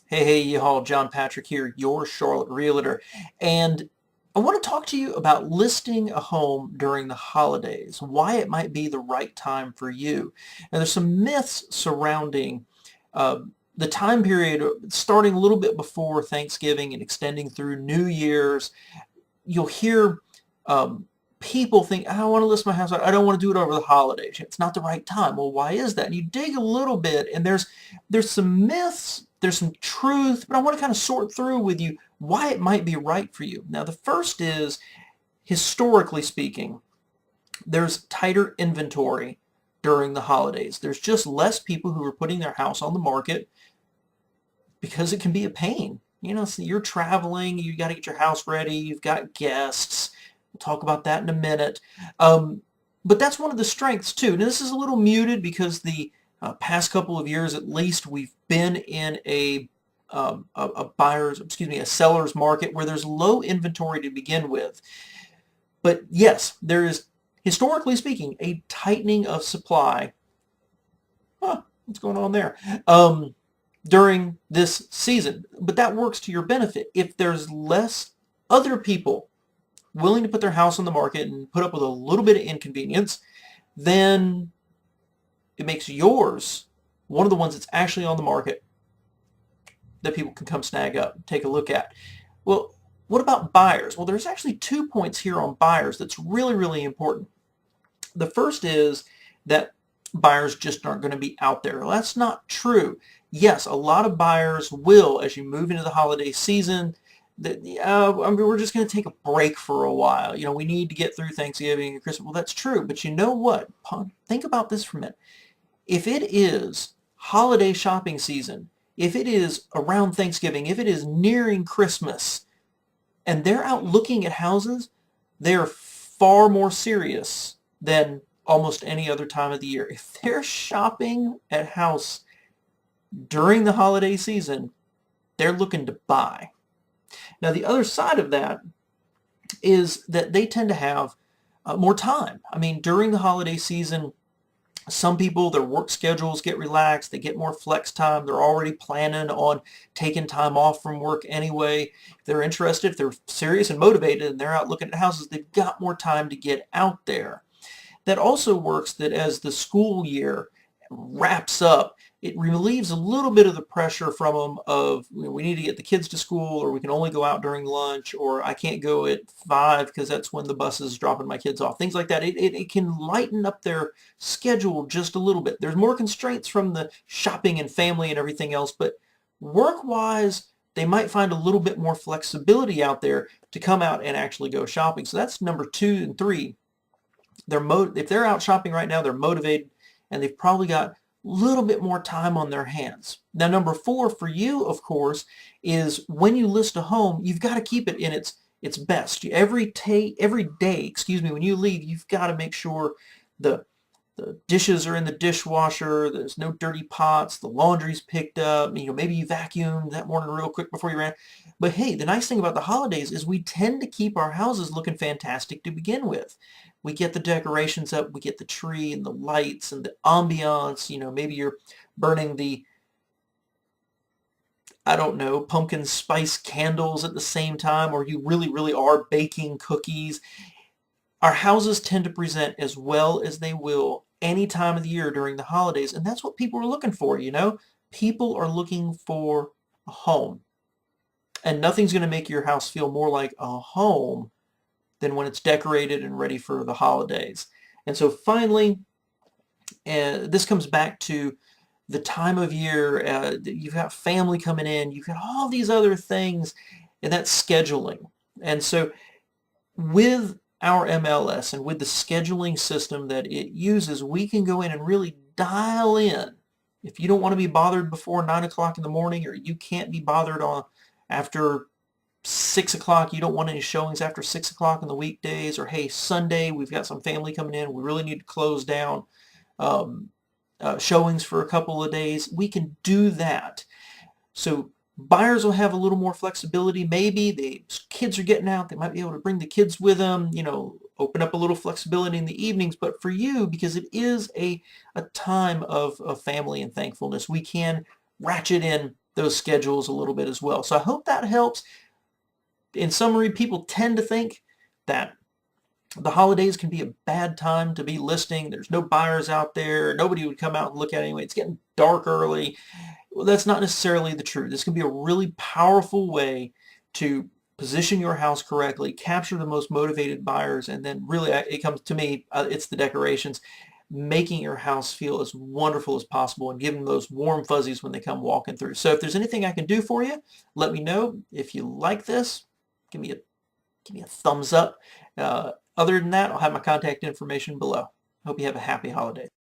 Hey, y'all, John Patrick here, your Charlotte Realtor. And I want to talk to you about listing a home during the holidays, why it might be the right time for you. And there's some myths surrounding uh, the time period starting a little bit before Thanksgiving and extending through New Year's. You'll hear um, people think, I want to list my house. I don't want to do it over the holidays. It's not the right time. Well, why is that? And you dig a little bit, and there's some myths, there's some truth, but I want to kind of sort through with you why it might be right for you. Now, the first is, historically speaking, there's tighter inventory during the holidays. There's just less people who are putting their house on the market because it can be a pain. So you're traveling, you got to get your house ready, you've got guests. We'll talk about that in a minute. But that's one of the strengths too. Now this is a little muted because the past couple of years at least we've been in a seller's market where there's low inventory to begin with. But yes, there is, historically speaking, a tightening of supply. What's going on there? During this season. But that works to your benefit. If there's less other people willing to put their house on the market and put up with a little bit of inconvenience, then it makes yours one of the ones that's actually on the market that people can come snag up, take a look at. Well, what about buyers? Well, there's actually 2 points here on buyers that's really, really important. The first is that buyers just aren't going to be out there. Well, that's not true. Yes, a lot of buyers will, as you move into the holiday season, we're just going to take a break for a while. We need to get through Thanksgiving and Christmas. Well, that's true. But you know what? Think about this for a minute. If it is holiday shopping season, if it is around Thanksgiving, if it is nearing Christmas, and they're out looking at houses, they're far more serious than almost any other time of the year. If they're shopping at house during the holiday season, they're looking to buy. Now, the other side of that is that they tend to have more time. I mean, during the holiday season, some people, their work schedules get relaxed. They get more flex time. They're already planning on taking time off from work anyway. If they're interested, if they're serious and motivated and they're out looking at houses, they've got more time to get out there. That also works that as the school year wraps up, it relieves a little bit of the pressure from them of, we need to get the kids to school, or we can only go out during lunch, or I can't go at 5 because that's when the bus is dropping my kids off. Things like that. It can lighten up their schedule just a little bit. There's more constraints from the shopping and family and everything else, but work-wise, they might find a little bit more flexibility out there to come out and actually go shopping. So that's number 2 and 3. If they're out shopping right now, they're motivated, and they've probably got a little bit more time on their hands. Now, number 4 for you, of course, is when you list a home, you've got to keep it in its best. Every day, when you leave, you've got to make sure the dishes are in the dishwasher, there's no dirty pots, the laundry's picked up, maybe you vacuumed that morning real quick before you ran. But hey, the nice thing about the holidays is we tend to keep our houses looking fantastic to begin with. We get the decorations up, we get the tree and the lights and the ambiance. Maybe you're burning the, I don't know, pumpkin spice candles at the same time, or you really, really are baking cookies. Our houses tend to present as well as they will any time of the year during the holidays, and that's what people are looking for. People are looking for a home, and nothing's going to make your house feel more like a home than when it's decorated and ready for the holidays. And so finally, this comes back to the time of year. You've got family coming in, you've got all these other things, and that's scheduling. And so with our MLS and with the scheduling system that it uses, we can go in and really dial in. If you don't want to be bothered before 9 o'clock in the morning, or you can't be bothered after 6 o'clock, you don't want any showings after 6 o'clock on the weekdays, or hey, Sunday, we've got some family coming in, we really need to close down showings for a couple of days, we can do that. So buyers will have a little more flexibility. Maybe the kids are getting out, they might be able to bring the kids with them, open up a little flexibility in the evenings. But for you, because it is a time of family and thankfulness, we can ratchet in those schedules a little bit as well. So I hope that helps. In summary, people tend to think that the holidays can be a bad time to be listing. There's no buyers out there. Nobody would come out and look at it anyway. It's getting dark early. Well, that's not necessarily the truth. This can be a really powerful way to position your house correctly, capture the most motivated buyers, and then really, it comes to me, it's the decorations, making your house feel as wonderful as possible and giving them those warm fuzzies when they come walking through. So if there's anything I can do for you, let me know. If you like this, give me a thumbs up. Other than that, I'll have my contact information below. Hope you have a happy holiday.